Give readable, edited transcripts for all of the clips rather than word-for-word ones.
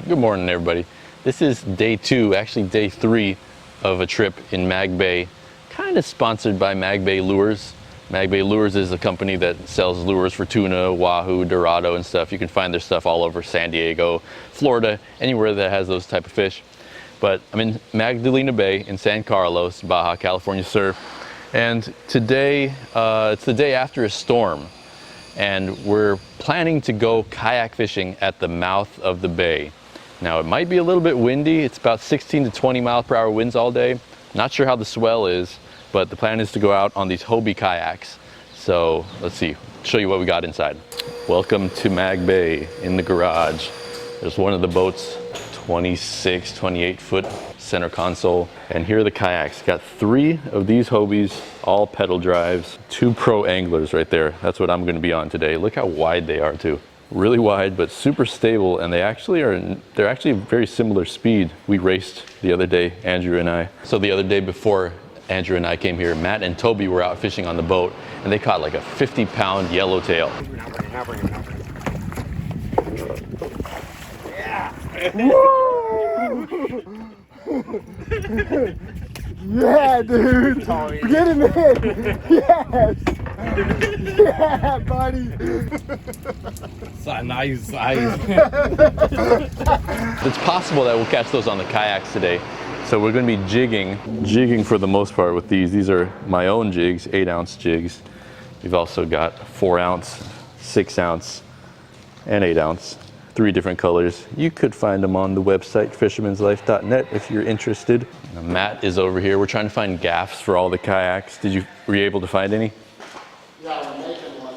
Good morning, everybody. This is day 2, actually day 3 of a trip in Mag Bay, kind of sponsored by Mag Bay Lures. Mag Bay Lures is a company that sells lures for tuna, wahoo, dorado, and stuff. You can find their stuff all over San Diego, Florida, anywhere that has those type of fish. But I'm in Magdalena Bay in San Carlos, Baja California Sur, and today it's the day after a storm, and we're planning to go kayak fishing at the mouth of the bay. Now it might be a little bit windy. It's about 16 to 20 miles per hour winds all day. Not sure how the swell is, but the plan is to go out on these Hobie kayaks. So let's see, show you what we got inside. Welcome to Mag Bay in the garage. There's one of the boats, 26, 28 foot center console. And here are the kayaks. Got 3 of these Hobies, all pedal drives, 2 pro anglers right there. That's what I'm gonna be on today. Look how wide they are too. Really wide, but super stable, and they're actually a very similar speed. We raced the other day, Andrew and I. So the other day before Andrew and I came here, Matt and Toby were out fishing on the boat, and they caught like a 50-pound yellowtail. Yeah, dude! Get him in! Yes! Yeah, buddy! Nice. It's possible that we'll catch those on the kayaks today. So we're going to be jigging for the most part with these. These are my own jigs, 8-ounce jigs. We've also got 4-ounce, 6-ounce, and 8-ounce. 3 different colors. You could find them on the website fishermanslife.net if you're interested. Now, Matt is over here. We're trying to find gaffs for all the kayaks. Were you able to find any? Yeah, we're making one.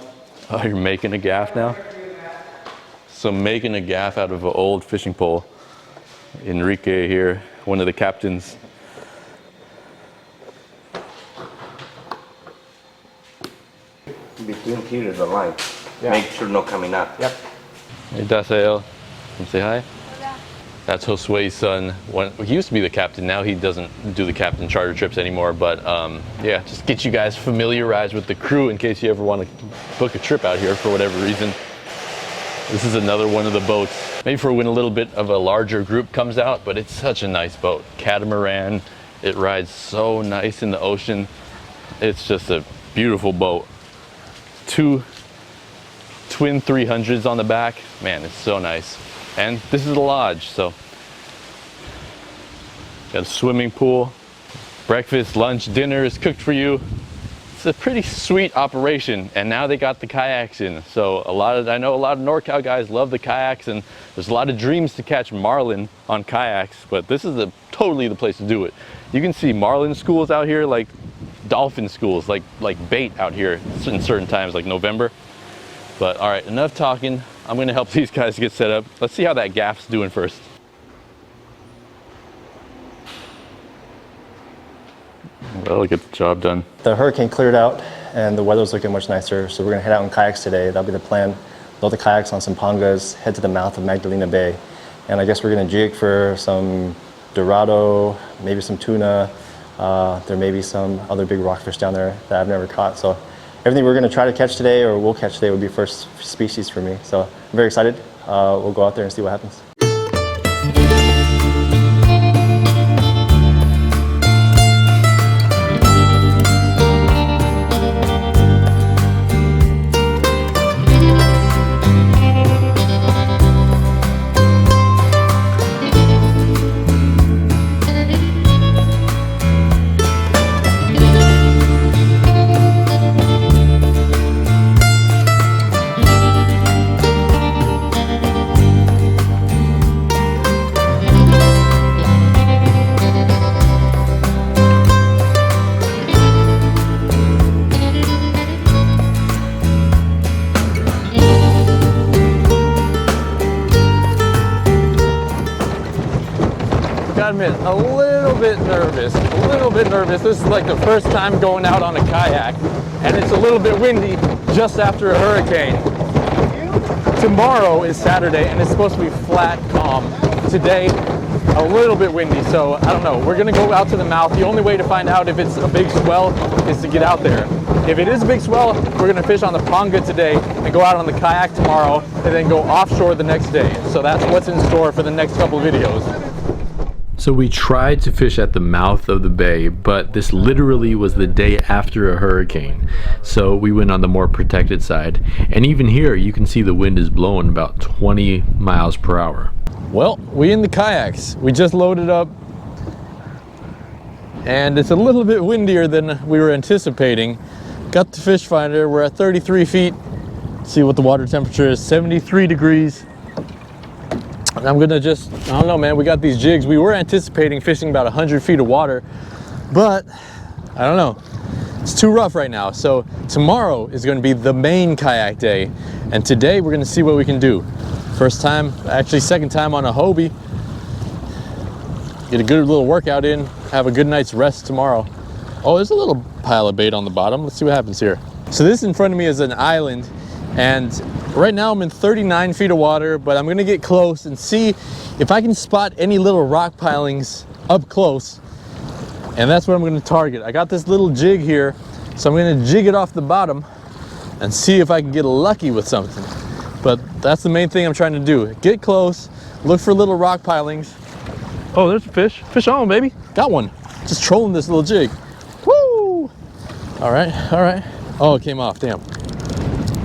Oh, you're making a gaff now? So making a gaff out of an old fishing pole. Enrique here, one of the captains. Between here is the line. Yeah. Make sure no coming up. Yep. Hey, Dasael, come say hi. That's Josue's son. He used to be the captain. Now he doesn't do the captain charter trips anymore. But yeah, just get you guys familiarized with the crew in case you ever want to book a trip out here for whatever reason. This is another one of the boats. Maybe for when a little bit of a larger group comes out, but it's such a nice boat. Catamaran. It rides so nice in the ocean. It's just a beautiful boat. 2 twin 300s on the back. Man, it's so nice. And this is the lodge, so got a swimming pool, breakfast, lunch, dinner is cooked for you. It's a pretty sweet operation, and now they got the kayaks in. So I know a lot of NorCal guys love the kayaks, and there's a lot of dreams to catch marlin on kayaks, but this is totally the place to do it. You can see marlin schools out here, like dolphin schools, like bait out here in certain times, like November. But all right, enough talking. I'm gonna help these guys get set up. Let's see how that gaff's doing first. Well, get the job done. The hurricane cleared out and the weather's looking much nicer, so we're gonna head out in kayaks today. That'll be the plan. Load the kayaks on some pangas, head to the mouth of Magdalena Bay. And I guess we're gonna jig for some dorado, maybe some tuna. There may be some other big rockfish down there that I've never caught. So everything we're gonna try to catch today, or we'll catch today, would be first species for me. So I'm very excited. We'll go out there and see what happens. Gotta admit, a little bit nervous. This is like the first time going out on a kayak, and it's a little bit windy just after a hurricane. Tomorrow is Saturday, and it's supposed to be flat, calm. Today, a little bit windy, so I don't know. We're gonna go out to the mouth. The only way to find out if it's a big swell is to get out there. If it is a big swell, we're gonna fish on the Ponga today and go out on the kayak tomorrow and then go offshore the next day. So that's what's in store for the next couple videos. So we tried to fish at the mouth of the bay, but this literally was the day after a hurricane. So we went on the more protected side. And even here, you can see the wind is blowing about 20 miles per hour. Well, we in the kayaks. We just loaded up and it's a little bit windier than we were anticipating. Got the fish finder, we're at 33 feet. See what the water temperature is, 73 degrees. And I'm gonna just, I don't know, man, we got these jigs. We were anticipating fishing about 100 feet of water, but I don't know. It's too rough right now. So tomorrow is gonna be the main kayak day. And today we're gonna see what we can do. First time, actually second time on a Hobie. Get a good little workout in, have a good night's rest tomorrow. Oh, there's a little pile of bait on the bottom. Let's see what happens here. So this in front of me is an island, and right now I'm in 39 feet of water, but I'm gonna get close and see if I can spot any little rock pilings up close, and that's what I'm gonna target. I got this little jig here, so I'm gonna jig it off the bottom and see if I can get lucky with something. But that's the main thing I'm trying to do. Get close, look for little rock pilings. Oh, there's a fish. Fish on, baby. Got one. Just trolling this little jig. Woo! All right, all right. Oh, it came off, damn.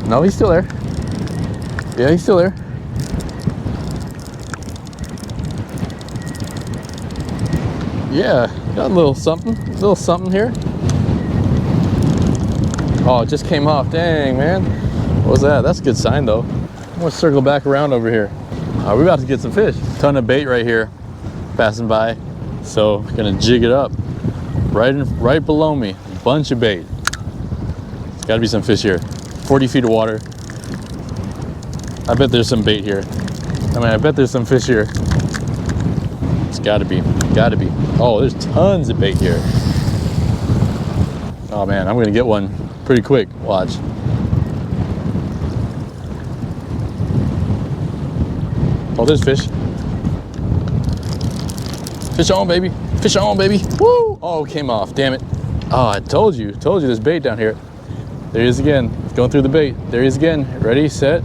No, he's still there. Yeah, he's still there. Yeah, got a little something here. Oh, it just came off, dang, man. What was that? That's a good sign though. I'm gonna circle back around over here. We're about to get some fish. Ton of bait right here, passing by. So, gonna jig it up. Right below me, bunch of bait. There's gotta be some fish here. 40 feet of water. I bet there's some bait here. I bet there's some fish here. It's gotta be. Oh, there's tons of bait here. Oh man, I'm gonna get one pretty quick. Watch. Oh, there's fish. Fish on, baby. Fish on, baby. Woo! Oh, it came off. Damn it. Oh, I told you there's bait down here. There he is again. It's going through the bait. There he is again. Ready, set.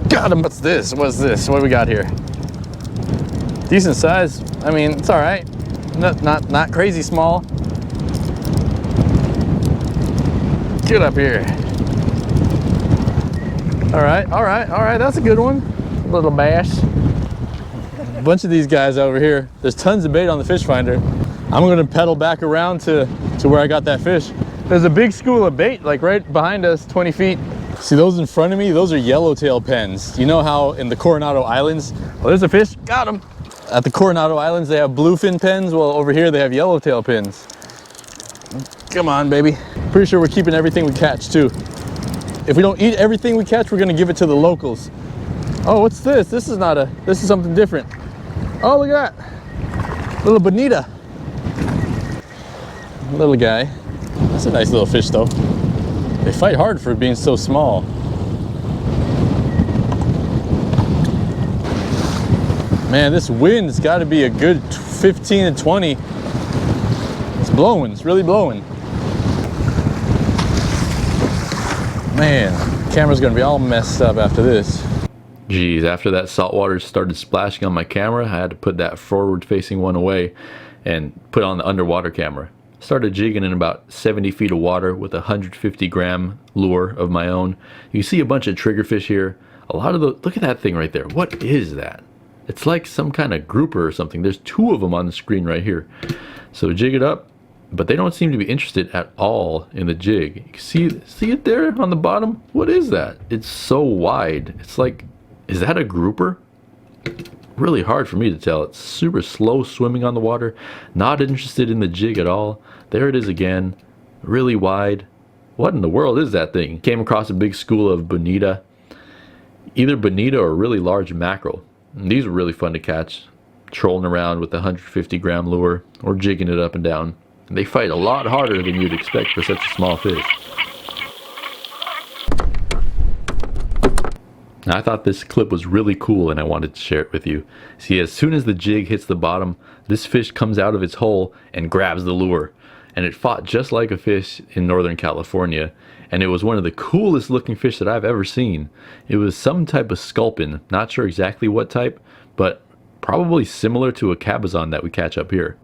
Got him. What's this? What's this? What do we got here? Decent size. I mean, it's all right. Not crazy small. Get up here. All right. That's a good one. Little bass. A bunch of these guys over here. There's tons of bait on the fish finder. I'm gonna pedal back around to where I got that fish. There's a big school of bait like right behind us, 20 feet. See those in front of me? Those are yellowtail pens. You know how in the Coronado Islands, well, there's a fish, got him. At the Coronado Islands, they have bluefin pens. Well, over here, they have yellowtail pens. Come on, baby. Pretty sure we're keeping everything we catch too. If we don't eat everything we catch, we're gonna give it to the locals. Oh, what's this? This is something different. Oh, look at that. Little bonita. Little guy. That's a nice little fish though. They fight hard for being so small. Man, this wind's got to be a good 15 to 20. It's blowing, it's really blowing. Man, camera's gonna be all messed up after this. Geez, after that salt water started splashing on my camera, I had to put that forward facing one away and put on the underwater camera. Started jigging in about 70 feet of water with a 150 gram lure of my own. You see a bunch of triggerfish here. A lot of the, look at that thing right there. What is that? It's like some kind of grouper or something. There's two of them on the screen right here. So jig it up, but they don't seem to be interested at all in the jig. You can see it there on the bottom? What is that? It's so wide. It's like, is that a grouper? Really hard for me to tell. It's super slow swimming on the water. Not interested in the jig at all. There it is again. Really wide. What in the world is that thing? Came across a big school of bonita. Either bonita or really large mackerel. And these were really fun to catch. Trolling around with a 150 gram lure or jigging it up and down. And they fight a lot harder than you'd expect for such a small fish. Now, I thought this clip was really cool and I wanted to share it with you. See, as soon as the jig hits the bottom, this fish comes out of its hole and grabs the lure. and it fought just like a fish in Northern California, and it was one of the coolest looking fish that I've ever seen. It was some type of sculpin, not sure exactly what type, but probably similar to a cabezon that we catch up here.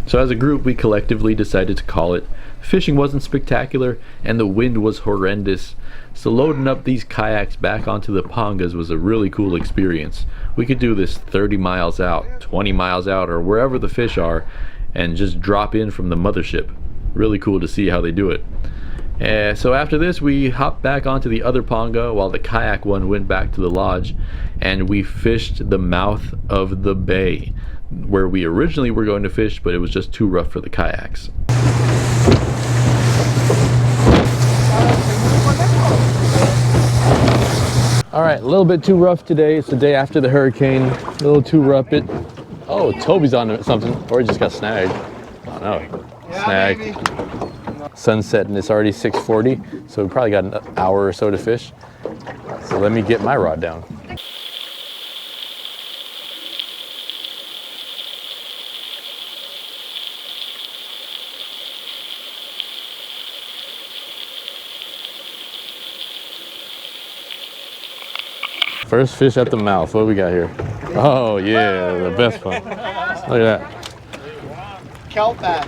So as a group, we collectively decided to call it. Fishing wasn't spectacular and the wind was horrendous, so loading up these kayaks back onto the pongas was a really cool experience. We could do this 30 miles out, 20 miles out, or wherever the fish are, and just drop in from the mothership. Really cool to see how they do it. So after this, we hopped back onto the other ponga while the kayak one went back to the lodge, and we fished the mouth of the bay, where we originally were going to fish, but it was just too rough for the kayaks. All right, a little bit too rough today. It's the day after the hurricane. A little too rough. Oh, Toby's on something, or he just got snagged. I don't know. Snagged. Sunset, and it's already 6:40, so we probably got an hour or so to fish. So let me get my rod down. First fish at the mouth. What do we got here? Oh yeah, the best one. Look at that. Kelp bass.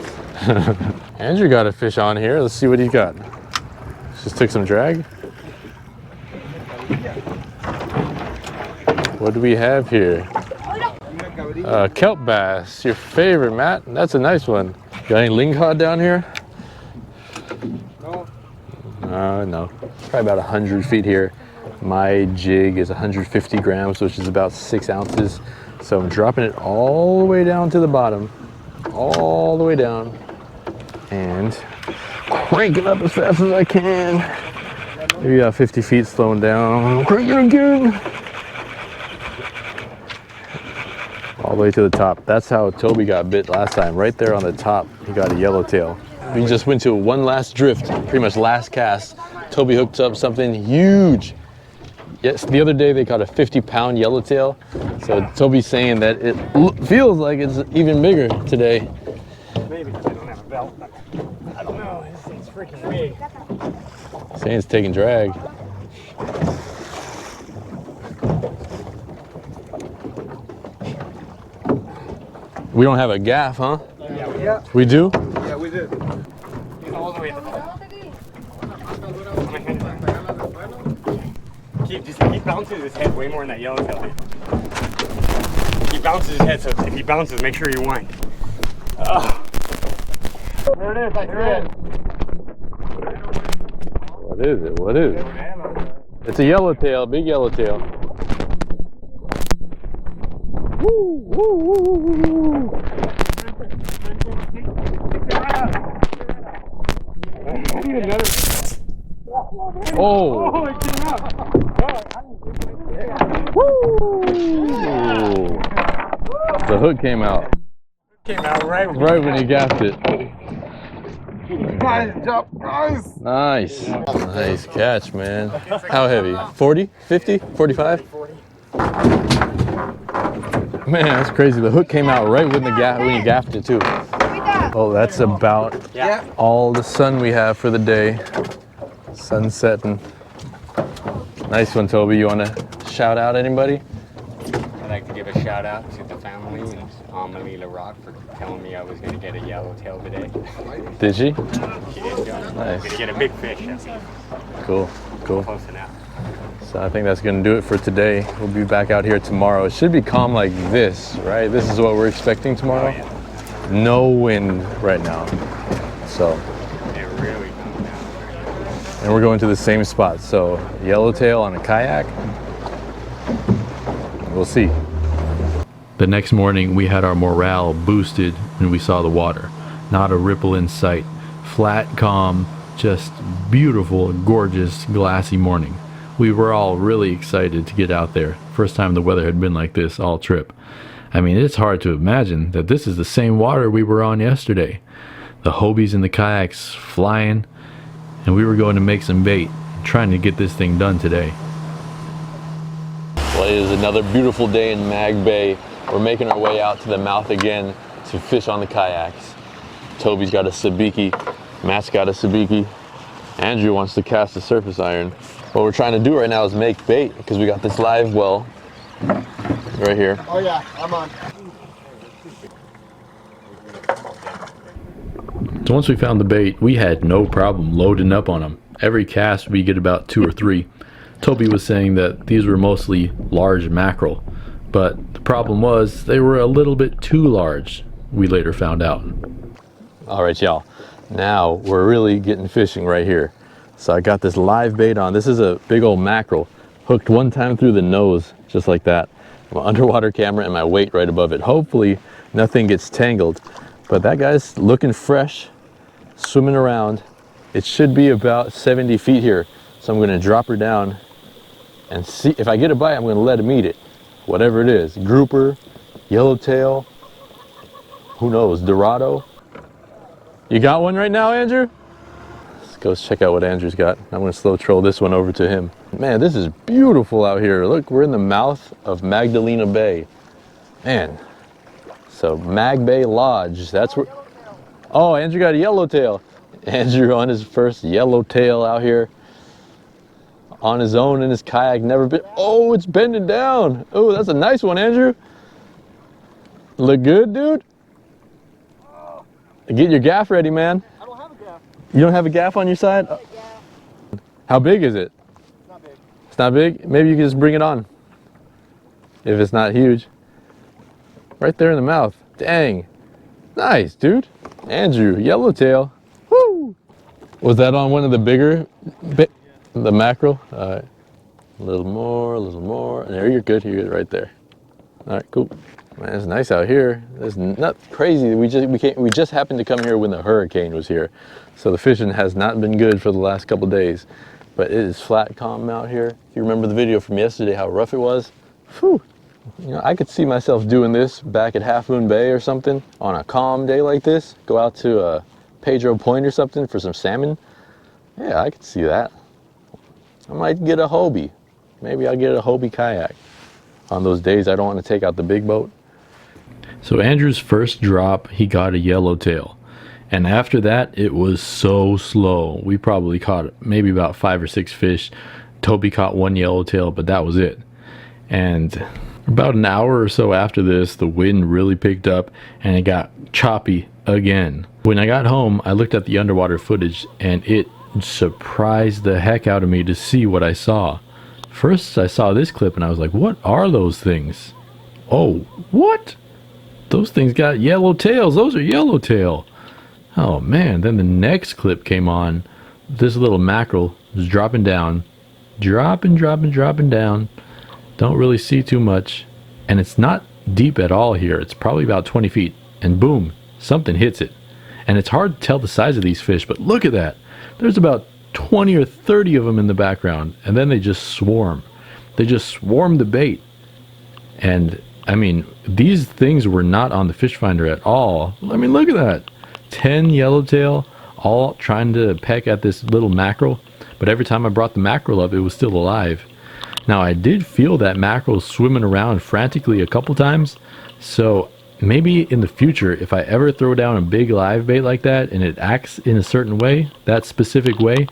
Andrew got a fish on here. Let's see what he's got. Just took some drag. What do we have here? Kelp bass, your favorite, Matt. That's a nice one. Got any lingcod down here? No. No. Probably about 100 feet here. My jig is 150 grams, which is about 6 ounces. So I'm dropping it all the way down to the bottom, all the way down, and cranking up as fast as I can. Maybe about 50 feet, slowing down, cranking again. All the way to the top. That's how Toby got bit last time, right there on the top. He got a yellowtail. We just went to one last drift, pretty much last cast. Toby hooked up something huge. Yes, the other day they caught a 50-pound yellowtail. So Toby's saying that it feels like it's even bigger today. Maybe I don't have a belt. I don't know. This thing's freaking big. Saying it's taking drag. We don't have a gaff, huh? Yeah. We do? Yeah, we did. He's all the way at the top. He bounces his head way more than that yellowtail did. He bounces his head, so if he bounces, make sure you wind. There it is, I see it. What is it? What is it? It's a yellowtail, big yellowtail. Woo, woo, woo, woo, woo. Oh! It came out. Woo! The hook came out. Came out right When he gaffed it. Nice jump, guys. Nice. Nice catch, man. How heavy? 40? 50? 45? 40. Man, that's crazy. The hook came out right when you gaffed it too. Oh, that's about all the sun we have for the day. Sun setting. Nice one, Toby. You want to shout out anybody? I'd like to give a shout out to the family and Amelie LaRock for telling me I was going to get a yellowtail today. Did she? She did, John. Nice. Going to get a big fish, I think. Cool. Close enough. So I think that's going to do it for today. We'll be back out here tomorrow. It should be calm like this, right? This is what we're expecting tomorrow. Oh, yeah. No wind right now. So, It really comes down. and we're going to the same spot. So yellowtail on a kayak. We'll see. The next morning, we had our morale boosted when we saw the water. Not a ripple in sight. Flat, calm, just beautiful, gorgeous, glassy morning. We were all really excited to get out there. First time the weather had been like this all trip. I mean, it's hard to imagine that this is the same water we were on yesterday. The Hobies and the kayaks flying, and we were going to make some bait, trying to get this thing done today. Well, it is another beautiful day in Mag Bay. We're making our way out to the mouth again to fish on the kayaks. Toby's got a sabiki, Matt's got a sabiki, Andrew wants to cast a surface iron. What we're trying to do right now is make bait because we got this live well right here. Oh yeah, I'm on. So once we found the bait, we had no problem loading up on them. Every cast we get about 2 or 3. Toby was saying that these were mostly large mackerel, but the problem was they were a little bit too large, we later found out. All right, y'all. Now we're really getting fishing right here. So I got this live bait on. This is a big old mackerel, hooked one time through the nose, just like that. My underwater camera and my weight right above it. Hopefully nothing gets tangled, but that guy's looking fresh, swimming around. It should be about 70 feet here. So I'm gonna drop her down and see if I get a bite. I'm gonna let him eat it, whatever it is, grouper, yellowtail, who knows, dorado. You got one right now, Andrew? Let's go check out what Andrew's got. I'm gonna slow troll this one over to him. Man, this is beautiful out here. Look, we're in the mouth of Magdalena Bay. Man, so Mag Bay Lodge, that's where, oh, Andrew got a yellowtail. Andrew on his first yellowtail out here. On his own in his kayak, never been, oh, it's bending down. Oh, that's a nice one, Andrew. Look good, dude? Get your gaff ready, man. I don't have a gaff. You don't have a gaff on your side? How big is it? It's not big. It's not big? Maybe you can just bring it on. If it's not huge. Right there in the mouth. Dang. Nice, dude. Andrew, yellowtail. Woo! Was that on one of the bigger, the mackerel? All right. A little more, a little more. And there, you're good. You're good right there. All right, cool. Man, it's nice out here. It's not crazy. We just happened to come here when the hurricane was here. So the fishing has not been good for the last couple of days. But it is flat, calm out here. If you remember the video from yesterday, how rough it was. Whew. You know, I could see myself doing this back at Half Moon Bay or something on a calm day like this. Go out to Pedro Point or something for some salmon. Yeah, I could see that. I might get a Hobie. Maybe I'll get a Hobie kayak on those days I don't want to take out the big boat. So Andrew's first drop, he got a yellowtail. And after that, it was so slow. We probably caught maybe about 5 or 6 fish. Toby caught one yellowtail, but that was it. And about an hour or so after this, the wind really picked up and it got choppy again. When I got home, I looked at the underwater footage and it surprised the heck out of me to see what I saw. First, I saw this clip and I was like, what are those things? Oh, what? Those things got yellow tails. Those are yellowtail. Oh man, then the next clip came on. This little mackerel was dropping down. Dropping down. Don't really see too much. And it's not deep at all here. It's probably about 20 feet. And boom, something hits it. And it's hard to tell the size of these fish, but look at that. There's about 20 or 30 of them in the background. And then they just swarm. They just swarm the bait. And I mean, these things were not on the fish finder at all. I mean, look at that. 10 yellowtail, all trying to peck at this little mackerel. But every time I brought the mackerel up, it was still alive. Now, I did feel that mackerel swimming around frantically a couple times. So maybe in the future, if I ever throw down a big live bait like that and it acts in a certain way, that specific way,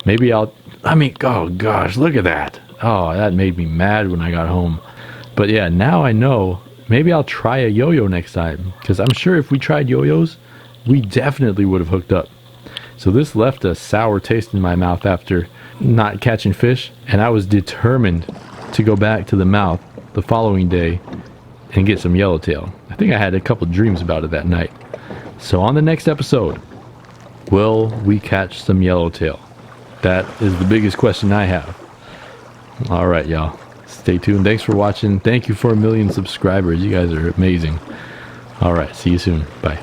maybe oh gosh, look at that. Oh, that made me mad when I got home. But yeah, now I know. Maybe I'll try a yo-yo next time, because I'm sure if we tried yo-yos, we definitely would have hooked up. So this left a sour taste in my mouth after not catching fish, and I was determined to go back to the mouth the following day and get some yellowtail. I think I had a couple dreams about it that night. So on the next episode, will we catch some yellowtail? That is the biggest question I have. All right, y'all. Stay tuned. Thanks for watching. Thank you for 1 million subscribers. You guys are amazing. All right. See you soon. Bye.